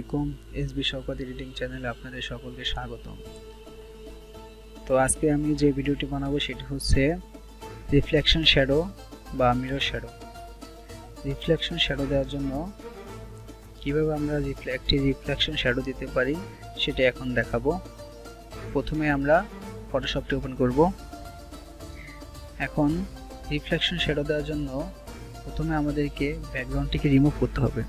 আলাইকুম, SB Shawkat editing চ্যানেলে আপনাদের সকলকে স্বাগতম। তো আজকে আমি যে ভিডিওটি বানাবো সেটি হচ্ছে রিফ্লেকশন শ্যাডো বা মিরর শ্যাডো। রিফ্লেকশন শ্যাডো দেওয়ার জন্য কিভাবে আমরা একটি রিফ্লেকশন শ্যাডো দিতে পারি সেটা এখন দেখাবো। প্রথমে আমরা ফটোশপটি ওপেন করব। এখন রিফ্লেকশন শ্যাডো দেওয়ার জন্য প্রথমে আমাদেরকে ব্যাকগ্রাউন্ডটিকে রিমুভ করতে হবে।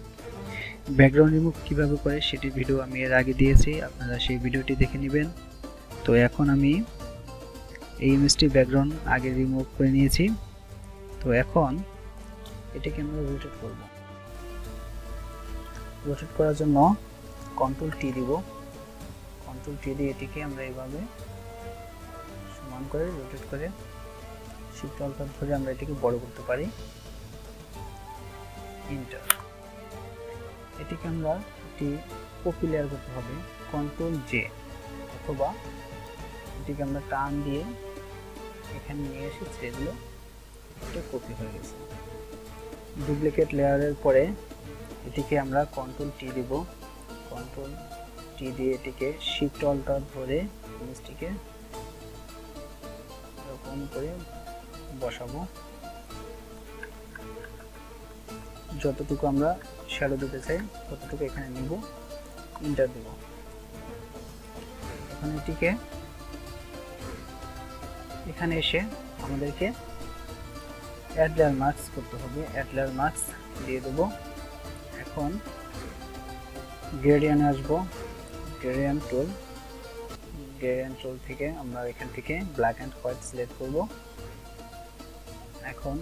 ব্যাকগ্রাউন্ড রিমুভ কিভাবে করে সেটি ভিডিও আমি এর আগে দিয়েছি, আপনারা সেই ভিডিওটি দেখে নেবেন। তো এখন আমি এই ইমেজটি ব্যাকগ্রাউন্ড আগে রিমুভ করে নিয়েছি। তো এখন এটাকে আমরা রোটেট করব। রোটেট করার জন্য কন্ট্রোল টি দিব। কন্ট্রোল টি দিয়ে এটিকে আমরা এইভাবে সমান করে রোটেট করে শিফট অল্ট ধরে আমরা এটিকে বড় করতে পারি। এন্টার। এটিকে আমরা একটি কপি লেয়ার করতে হবে, কন্ট্রোল জে, অথবা এটিকে আমরা টান দিয়ে এখানে নিয়ে এসে ছেড়ে দিলে এটা কপি হয়ে গেছে। ডুপ্লিকেট লেয়ারের পরে এটিকে আমরা কন্ট্রোল টি দিব। কন্ট্রোল টি দিয়ে এটিকে শিফট অল্ট ধরে ইমেজটিকে এরকম করে বসাবো। যতটুকু আমরা শ্যাডো দিতে চাই ততটুকু এখানে নিব, এন্টার দেব। এখন এটিকে এখানে এসে আমাদেরকে অ্যাড লেয়ার মার্কস করতে হবে। অ্যাড লেয়ার মার্কস দিয়ে দেব। এখন গ্রেডিয়েন্টে আসবো, গ্রেডিয়েন্ট টুল থেকে আমরা এখান থেকে ব্ল্যাক অ্যান্ড হোয়াইট সিলেক্ট করব। এখন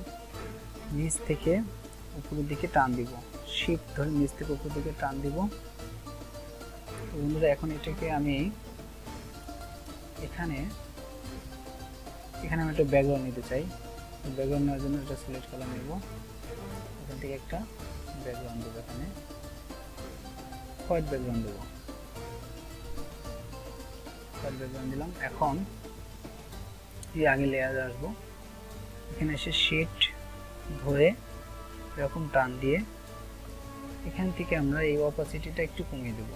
নিচ থেকে উপরের দিকে টান দিব, শিফট ধরে নিচ থেকে উপরের দিকে টান দিব। বন্ধুরা, এখন এটাকে আমি এখানে আমি একটা ব্যাকগ্রাউন্ড নিতে চাই। ব্যাকগ্রাউন্ড নেওয়ার জন্য এটা সিলেক্ট করে নেব। এখান থেকে একটা ব্যাকগ্রাউন্ড দেবো, এখানে হোয়াইট ব্যাকগ্রাউন্ড দেবো। হোয়াইট ব্যাকগ্রাউন্ড দিলাম। এখন এই আগে লেয়ারে আসবো, এখানে এসে শিফট ধরে এরকম টান দিয়ে এখান থেকে আমরা এই অপাসিটিটা একটু কমিয়ে দেব।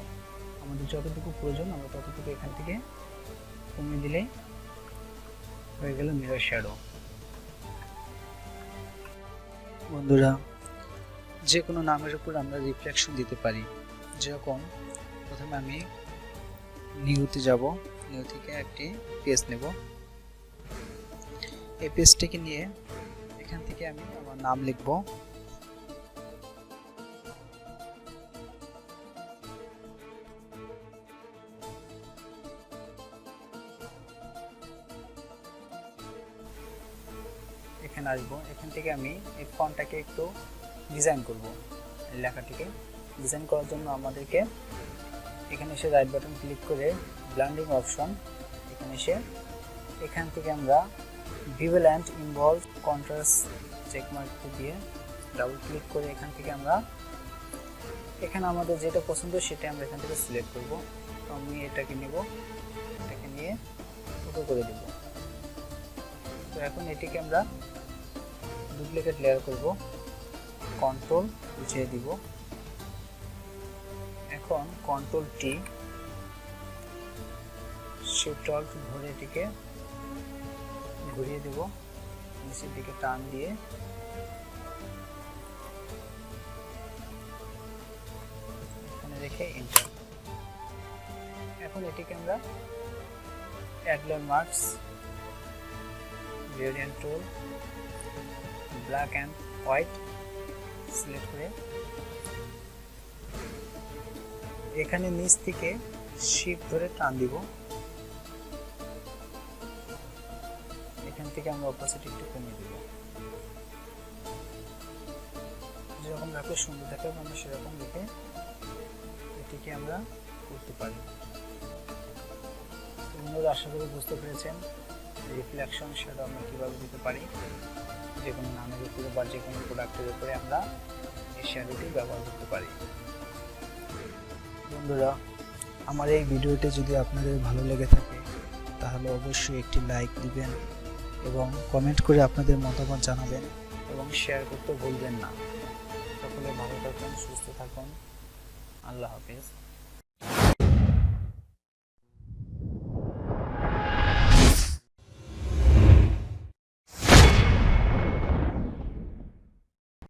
আমাদের যতটুকু প্রয়োজন আমরা ততটুকু এখান থেকে কমিয়ে দিলেই হয়ে গেল মিরর শ্যাডো। বন্ধুরা, যে কোনো নামের উপর আমরা রিফ্লেকশন দিতে পারি। যেরকম প্রথমে আমি নিউতে যাব, নিউ থেকে একটি পেজ নেব। এই পেজটিকে নিয়ে এখান থেকে আমি আমার নাম লিখব। এখানে আসবো, এখান থেকে আমি এই ফন্টটাকে একটু ডিজাইন করব। লেখাটিকে ডিজাইন করার জন্য আমাদেরকে এখানে এসে রাইট বাটন ক্লিক করে ব্লেন্ডিং অপশন, এখানে এসে এখান থেকে আমরা Vivel and involve contrast checkmark দিয়ে ডাবল ক্লিক করে এখান থেকে আমরা এখানে আমাদের যেটা পছন্দ সেটা আমরা এখান থেকে সিলেক্ট করব। তো আমি এটাকে নিব, এটাকে নিয়ে ওকে করে দেব। তো এখন এটিকে আমরা ডুপ্লিকেট লেয়ার করব, কন্ট্রোল জে দিব। এখন কন্ট্রোল টি, শিফট অল্ট ধরে এটিকে ঘুরিয়ে দেব, নিচের দিকে টান দিয়ে এখানে রেখে এন্টার। এখন এটিকে আমরা add layer marks, gradient tool, black and white select করে এখানে নিচ থেকে শিফট ধরে টান দিব। এখান থেকে আমরা অপাসিটি একটু কমিয়ে দেব। যেরকম রাখলে সুন্দর দেখাবে আমরা সেরকম রেখে এটিকে আমরা করতে পারি। আপনারা আশা করি বুঝতে পেরেছেন রিফ্লেকশন শ্যাডো আমরা কীভাবে দিতে পারি। যে কোনো নামের উপরে বা যে কোনো প্রোডাক্টের উপরে আমরা এই শ্যাডোটি ব্যবহার করতে পারি। বন্ধুরা, আমার এই ভিডিওটি যদি আপনাদের ভালো লেগে থাকে তাহলে অবশ্যই একটি লাইক দিবেন এবং কমেন্ট করে আপনাদের মতামত জানাবেন এবং শেয়ার করতে ভুলবেন না। সকলে ভালো থাকুন, সুস্থ থাকুন। আল্লাহ হাফেজ।